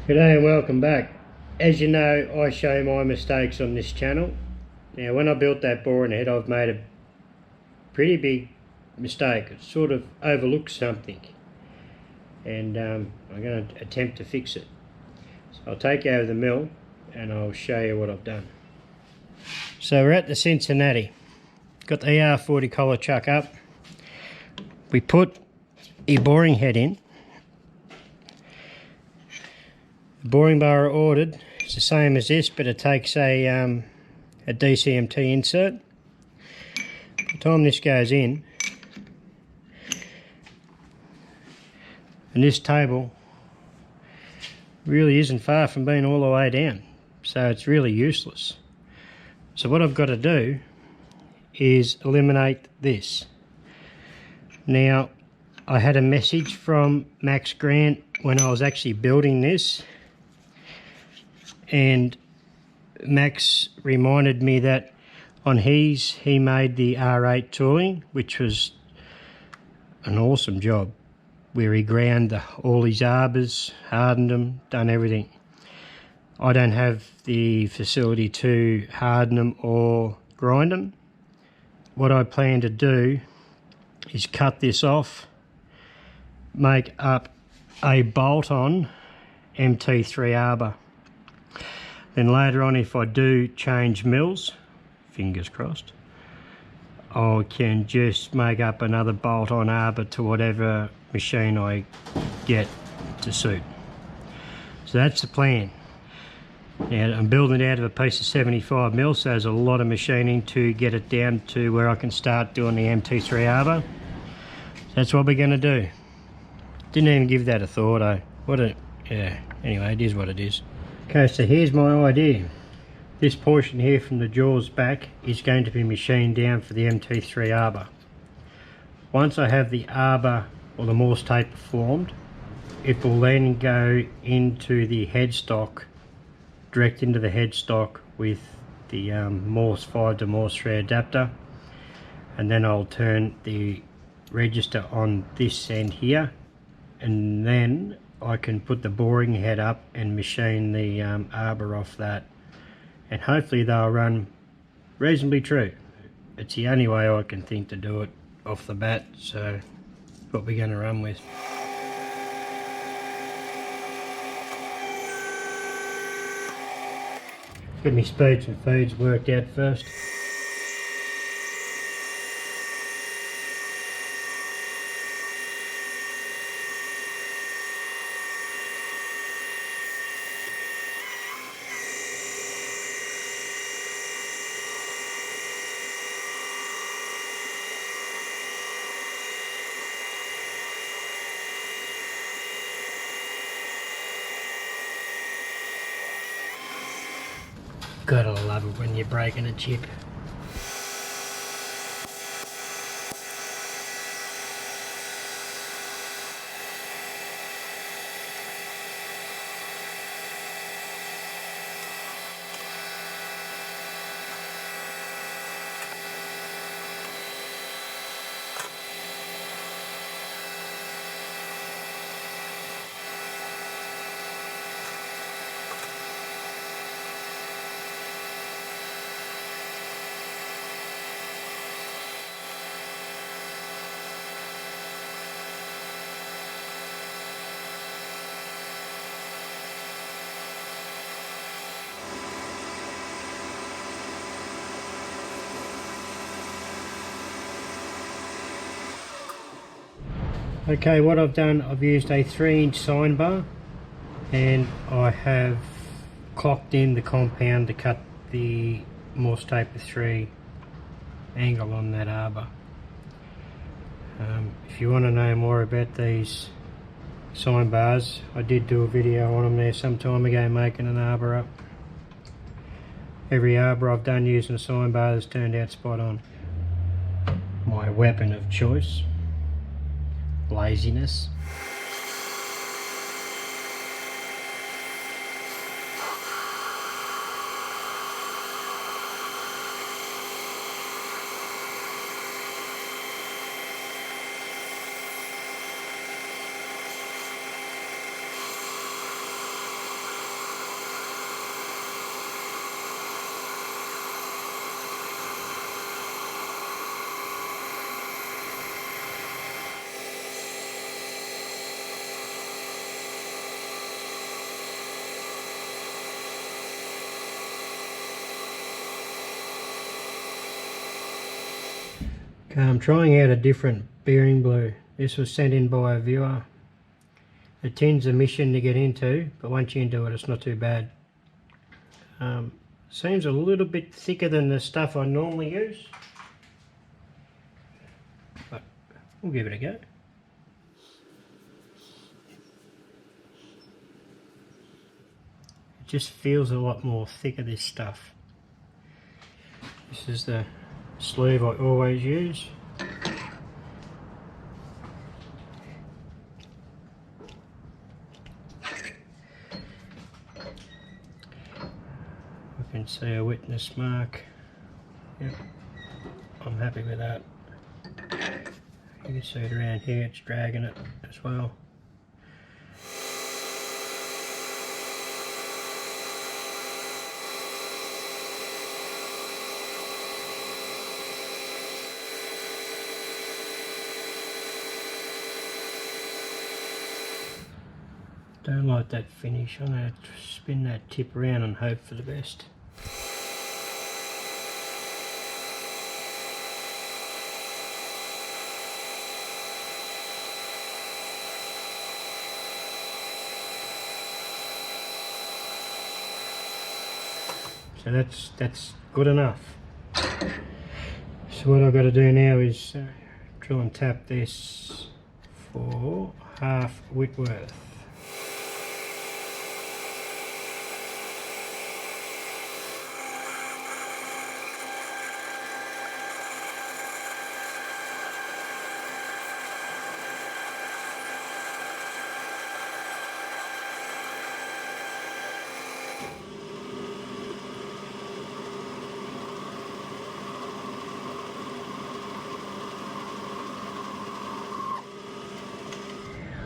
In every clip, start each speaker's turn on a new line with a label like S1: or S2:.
S1: G'day and welcome back. As you know, I show my mistakes on this channel. Now when I built that boring head, I've made a pretty big mistake. It sort of overlooked something, and I'm going to attempt to fix it. So I'll take you over the mill and I'll show you what I've done. So we're at the Cincinnati. Got the ER40 collar chuck up. We put a boring head in. The boring bar I ordered is the same as this, but it takes a DCMT insert. By the time this goes in, and this table really isn't far from being all the way down, so it's really useless. So what I've got to do is eliminate this. Now, I had a message from Max Grant when I was actually building this, and Max reminded me that on his, he made the R8 tooling, which was an awesome job, where he ground all his arbors, hardened them, done everything. I don't have the facility to harden them or grind them. What I plan to do is cut this off, make up a bolt-on MT3 arbor. Then later on, if I do change mills, fingers crossed, I can just make up another bolt-on arbor to whatever machine I get to suit. So that's the plan. Now I'm building it out of a piece of 75 mil, so there's a lot of machining to get it down to where I can start doing the MT3 arbor. So that's what we're going to do. Didn't even give that a thought, yeah, anyway, it is what it is. Okay, so here's my idea. This portion here from the jaws back is going to be machined down for the MT3 arbor. Once I have the arbor or the Morse taper formed, it will then go into the headstock, direct into the headstock with the Morse 5 to Morse 3 adapter, and then I'll turn the register on this end here, and then I can put the boring head up and machine the arbor off that, and hopefully they'll run reasonably true. It's the only way I can think to do it off the bat, so that's what we're going to run with. Get my speeds and feeds worked out first. Gotta love it when you're breaking a chip. Okay, what I've done, I've used a 3-inch sine bar, and I have clocked in the compound to cut the Morse taper 3 angle on that arbor. If you want to know more about these sine bars, I did do a video on them there some time ago making an arbor up. Every arbor I've done using a sine bar has turned out spot on. My weapon of choice. Laziness. Okay, I'm trying out a different bearing blue. This was sent in by a viewer. The tin's a mission to get into, but once you're into it, it's not too bad. Seems a little bit thicker than the stuff I normally use, but we'll give it a go. It just feels a lot more thicker, this stuff. This is the sleeve I always use. I can see a witness mark. Yep, I'm happy with that. You can see it around here, it's dragging it as well. Don't like that finish. I'm going to spin that tip around and hope for the best. So that's good enough. So what I've got to do now is drill and tap this for half Whitworth.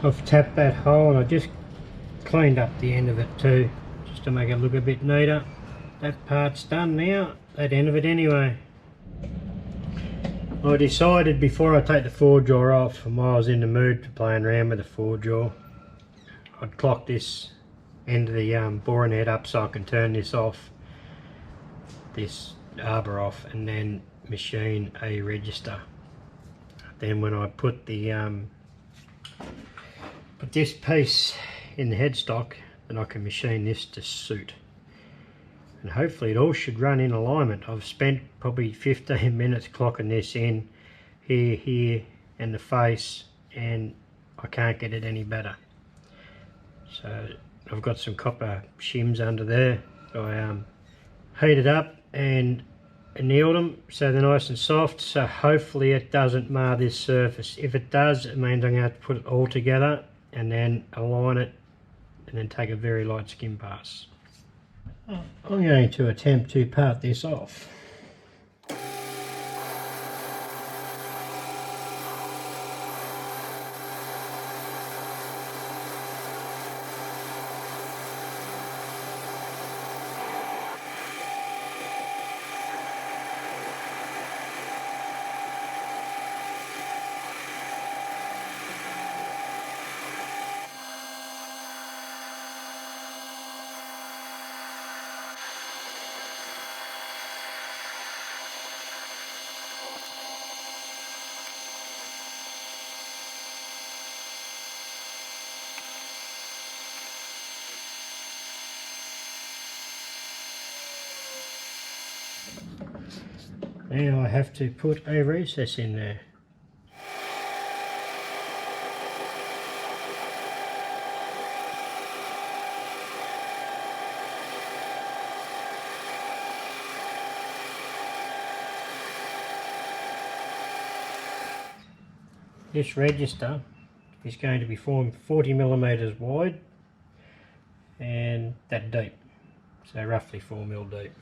S1: I've tapped that hole and I just cleaned up the end of it too, just to make it look a bit neater. That part's done now, that end of it anyway. I decided before I take the forge jaw off, and while I was in the mood for playing around with the forge jaw, I'd clock this end of the boring head up so I can turn this off, this arbor off, and then machine a register. Then when I put the put this piece in the headstock, then I can machine this to suit. And hopefully it all should run in alignment. I've spent probably 15 minutes clocking this in, here, and the face, and I can't get it any better. So I've got some copper shims under there. I heated up and annealed them so they're nice and soft, so hopefully it doesn't mar this surface. If it does, it means I'm going to have to put it all together and then align it and then take a very light skim pass. I'm going to attempt to part this off. Now I have to put a recess in there. This register is going to be formed 40mm wide and that deep, so roughly 4mm deep.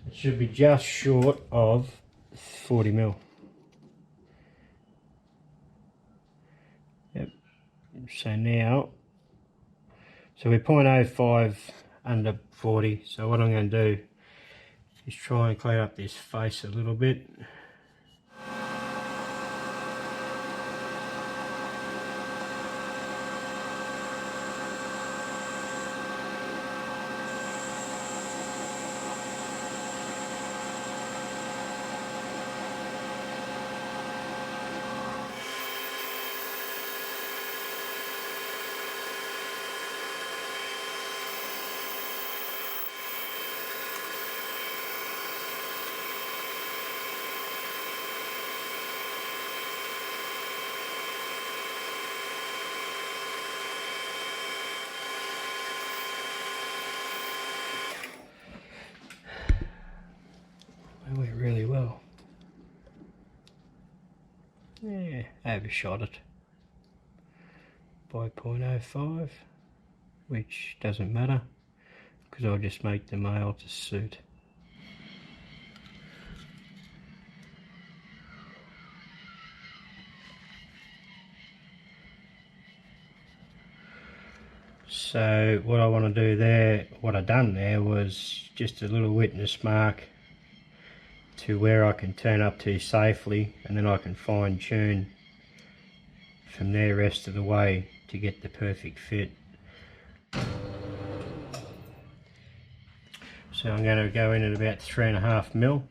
S1: It should be just short of 40mm. Yep. So now, so we're 0.05 under 40. So what I'm going to do is try and clean up this face a little bit. It went really well. Yeah, overshot it by 0.05, which doesn't matter because I'll just make the male to suit. So what I want to do there, what I done there was just a little witness mark to where I can turn up to safely, and then I can fine tune from there rest of the way to get the perfect fit. So I'm going to go in at about 3.5 mil.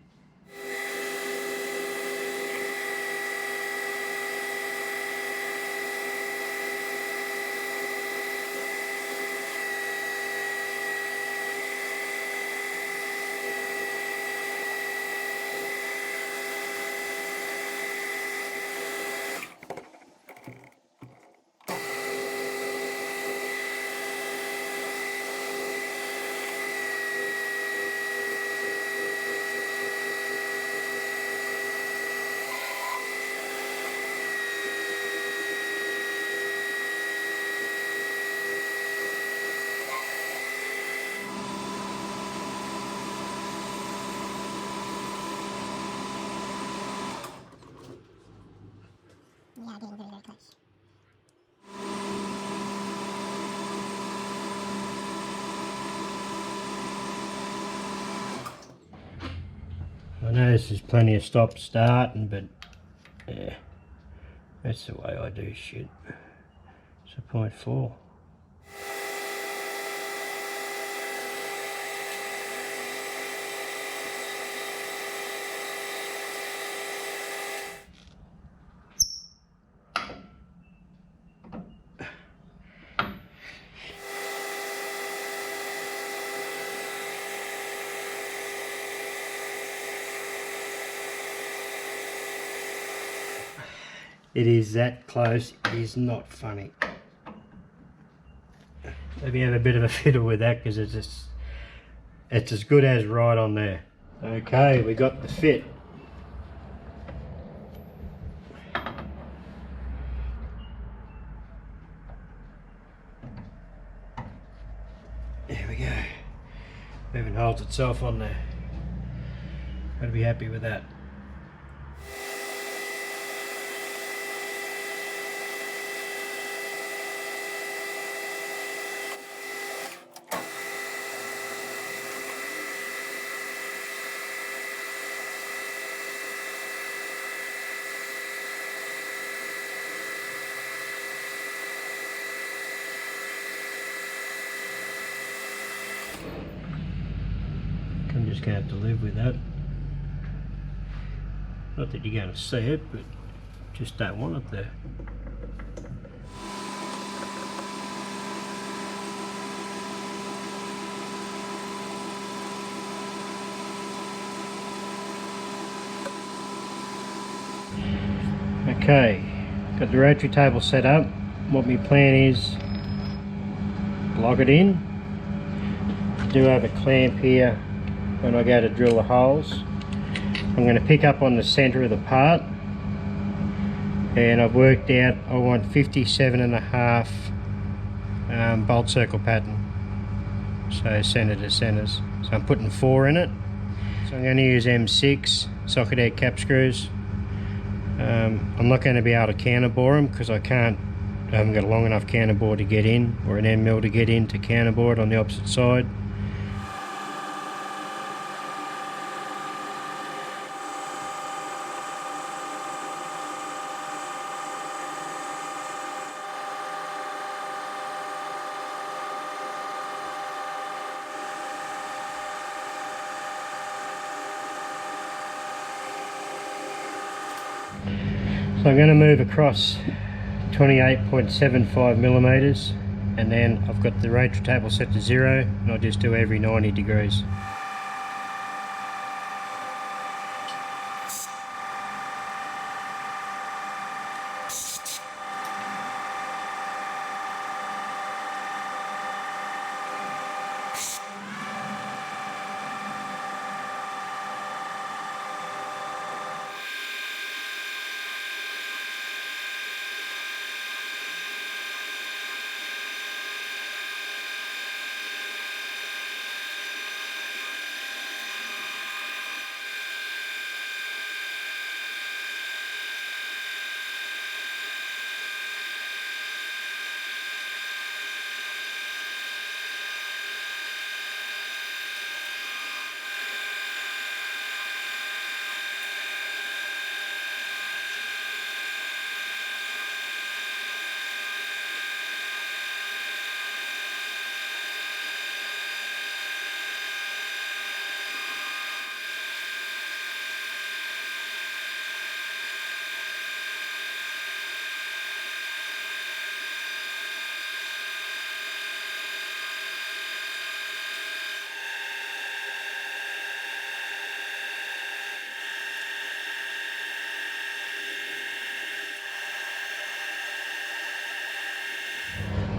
S2: Yeah, getting very, very close.
S1: I know this is plenty of stop starting, but yeah, that's the way I do shit. So 0.4. It is that close, it is not funny. Maybe have a bit of a fiddle with that because it's as good as right on there. Okay, we got the fit. There we go. Even holds itself on there. Gotta be happy with that. I'm just going to have to live with that. Not that you're going to see it, but just don't want it there. Okay, got the rotary table set up. What my plan is, lock it in. I do have a clamp here when I go to drill the holes. I'm going to pick up on the centre of the part, and I've worked out I want 57.5 bolt circle pattern, so centre to centres. So I'm putting 4 in it. So I'm going to use M6 socket head cap screws. I'm not going to be able to counter bore them because I can't I haven't got a long enough counterbore to get in, or an end mill to get in to counterbore it on the opposite side. So I'm going to move across 28.75 millimeters, and then I've got the rotary table set to 0, and I'll just do every 90 degrees.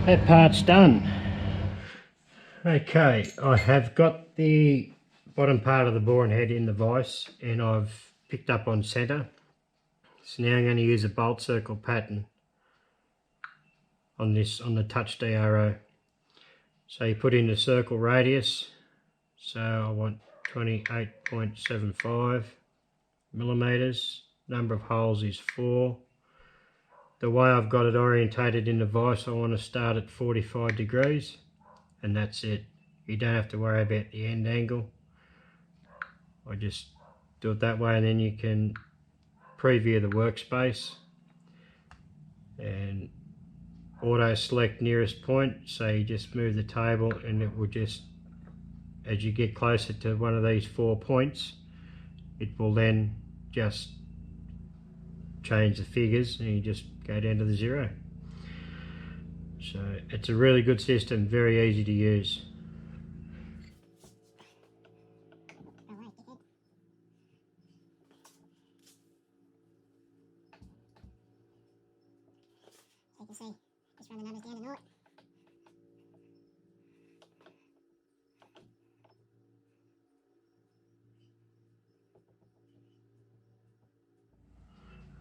S1: That part's done. Okay, I have got the bottom part of the bore and head in the vise, and I've picked up on centre. So now I'm going to use a bolt circle pattern on this, on the touch DRO. So you put in the circle radius, so I want 28.75 millimeters. Number of holes is 4. The way I've got it orientated in the vise, I want to start at 45 degrees, and that's it. You don't have to worry about the end angle. I just do it that way, and then you can preview the workspace and auto select nearest point. So you just move the table, and it will just, as you get closer to one of these 4 points, it will then just change the figures, and you just go down to the 0. So it's a really good system, very easy to use.
S2: Alright, get in. So you can see, just run the numbers down and out.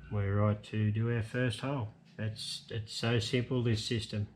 S1: We're right to do our first hole. It's so simple, this system.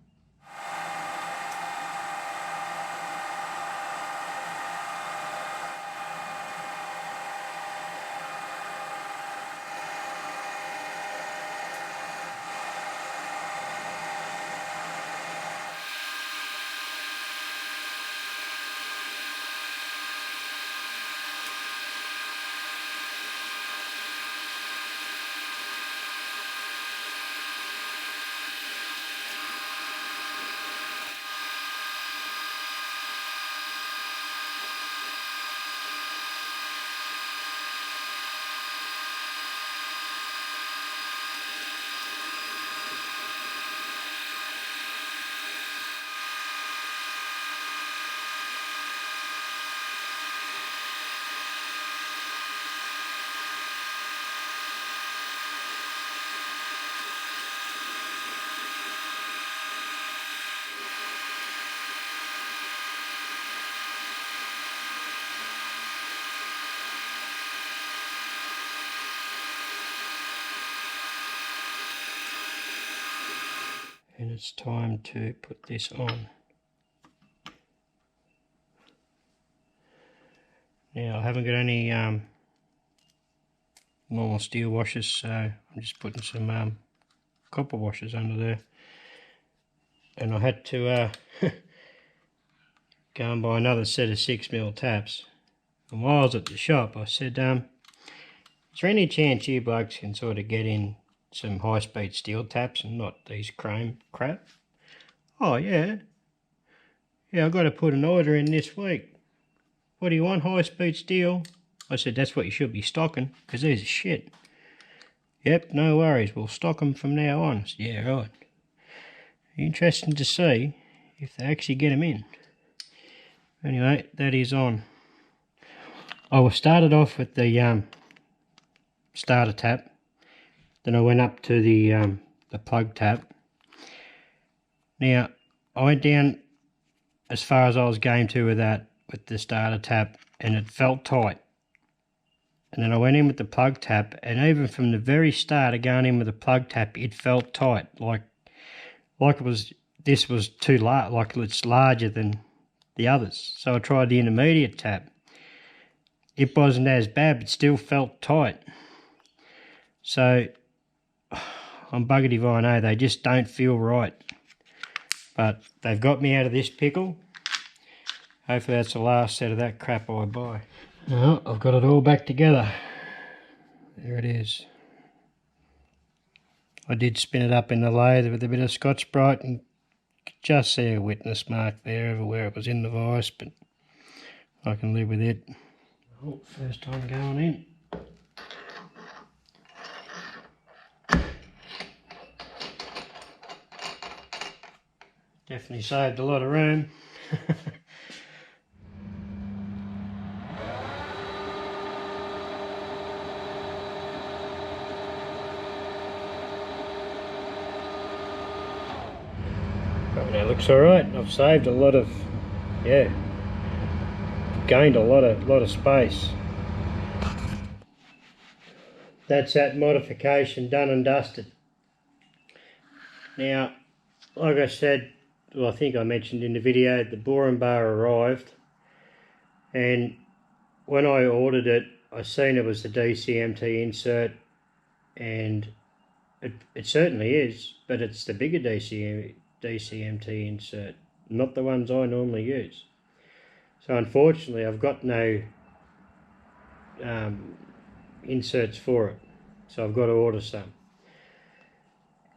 S1: And it's time to put this on. Now I haven't got any normal steel washers, so I'm just putting some copper washers under there. and I had to go and buy another set of 6mm taps. And while I was at the shop, I said, is there any chance you blokes can sort of get in some high-speed steel taps and not these chrome crap? Oh, yeah. Yeah, I've got to put an order in this week. What do you want, high-speed steel? I said, that's what you should be stocking, because these are shit. Yep, no worries, we'll stock them from now on. I said, yeah, right. Interesting to see if they actually get them in. Anyway, that is on. I started off with the starter tap. Then I went up to the plug tap. Now, I went down as far as I was game to with that, with the starter tap, and it felt tight. And then I went in with the plug tap, and even from the very start of going in with the plug tap, it felt tight, like it was, this was too large, like it's larger than the others. So I tried the intermediate tap. It wasn't as bad, but still felt tight. So I'm bugger divine, they just don't feel right. But they've got me out of this pickle. Hopefully that's the last set of that crap I buy. Well, I've got it all back together. There it is. I did spin it up in the lathe with a bit of Scotch-Brite and could just see a witness mark there everywhere it was in the vise, but I can live with it. Oh, first time going in. Definitely saved a lot of room. But it looks alright. I've saved a lot of, yeah, gained a lot of space. That's that modification done and dusted. Now, like I said, well, I think I mentioned in the video, the boring bar arrived, and when I ordered it, I seen it was the DCMT insert, and it certainly is, but it's the bigger DCMT insert, not the ones I normally use. So unfortunately, I've got no inserts for it, so I've got to order some.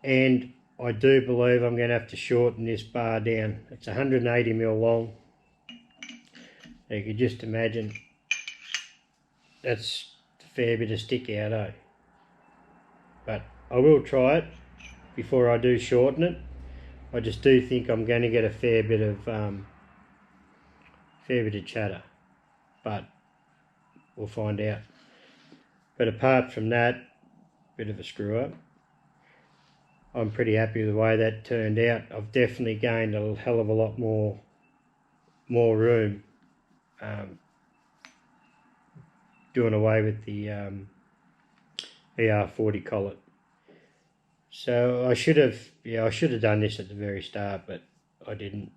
S1: And I do believe I'm going to have to shorten this bar down. It's 180mm long. You could just imagine that's a fair bit of stick out, eh? But I will try it before I do shorten it. I just do think I'm going to get a fair bit of chatter, but we'll find out. But apart from that, bit of a screw up. I'm pretty happy with the way that turned out. I've definitely gained a hell of a lot more room doing away with the ER40 collet. So I should have done this at the very start, but I didn't.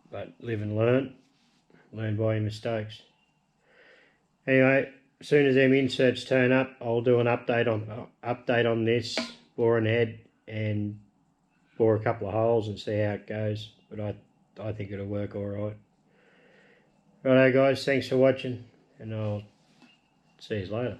S1: But live and learn by your mistakes. Anyway, as soon as them inserts turn up, I'll do an update on this, bore an head and bore a couple of holes and see how it goes. But I think it'll work all right. Righto guys, thanks for watching, and I'll see you later.